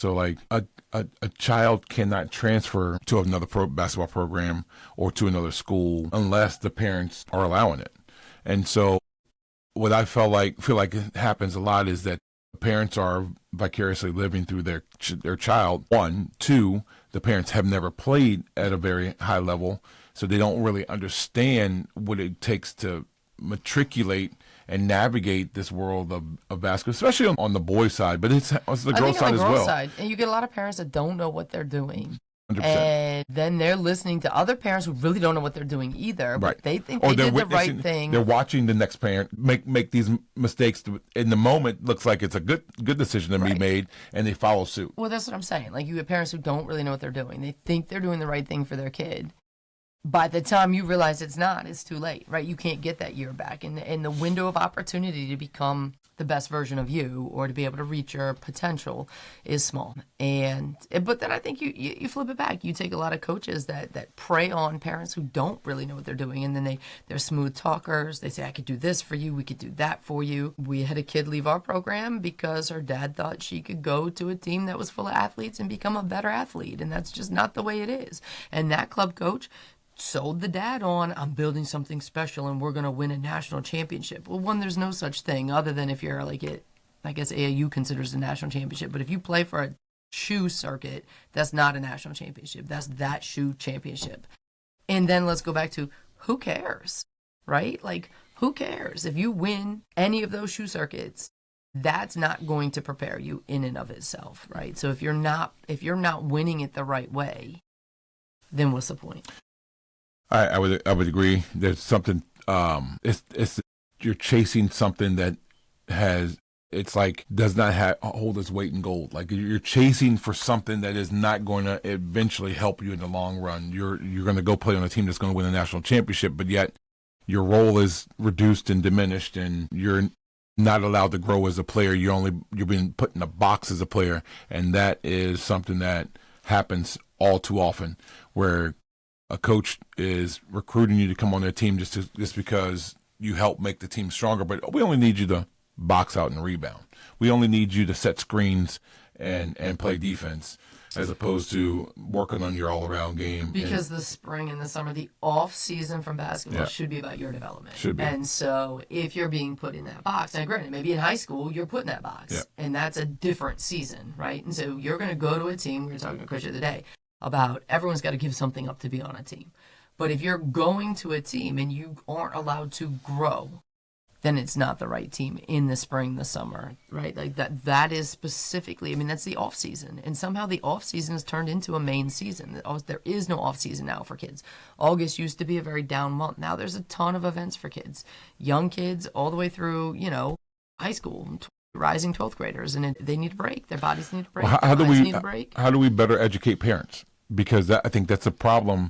So like a child cannot transfer to another basketball program or to another school unless the parents are allowing it. And so what I feel like it happens a lot is that parents are vicariously living through their child. One, two, the parents have never played at a very high level, so they don't really understand what it takes to matriculate and navigate this world of basketball, especially on the boys' side, but it's the girls' side as well. Side, and you get a lot of parents that don't know what they're doing. 100%. And then they're listening to other parents who really don't know what they're doing either. But Right. they think they did the right thing. They're watching the next parent make these mistakes. In the moment, looks like it's a good decision to be made, and they follow suit. Well, that's what I'm saying. Like, you get parents who don't really know what they're doing. They think they're doing the right thing for their kid. By the time you realize it's not, it's too late, right? You can't get that year back. And the window of opportunity to become the best version of you or to be able to reach your potential is small. But then I think you flip it back. You take a lot of coaches that prey on parents who don't really know what they're doing, and then they're smooth talkers. They say, I could do this for you. We could do that for you. We had a kid leave our program because her dad thought she could go to a team that was full of athletes and become a better athlete. And that's just not the way it is. And that club coach sold the dad on, I'm building something special and we're going to win a national championship. Well, one, there's no such thing other than if you're like it, I guess AAU considers a national championship. But if you play for a shoe circuit, that's not a national championship. That's that shoe championship. And then let's go back to who cares, right? Like, who cares? If you win any of those shoe circuits, that's not going to prepare you in and of itself, right? So if you're not winning it the right way, then what's the point? I would agree. There's something. It's you're chasing something that does not hold its weight in gold. Like, you're chasing for something that is not going to eventually help you in the long run. You're going to go play on a team that's going to win a national championship, but yet your role is reduced and diminished, and you're not allowed to grow as a player. You're being put in a box as a player, and that is something that happens all too often, where a coach is recruiting you to come on their team just because you help make the team stronger. But we only need you to box out and rebound. We only need you to set screens and play defense, as opposed to working on your all-around game. Because the spring and the summer, the off season from basketball should be about your development. Should be. And so if you're being put in that box, now granted, maybe in high school you're put in that box, and that's a different season, right? And so you're going to go to a team. We were talking to Chris the other day about everyone's got to give something up to be on a team. But if you're going to a team and you aren't allowed to grow, then it's not the right team in the spring, the summer, right? Like that is specifically, I mean, that's the off season. And somehow the off season has turned into a main season. There is no off season now for kids. August used to be a very down month. Now there's a ton of events for kids, young kids all the way through, high school, rising 12th graders, and they need a break. Their bodies need a break. Well, how do we better educate parents? Because I think that's a problem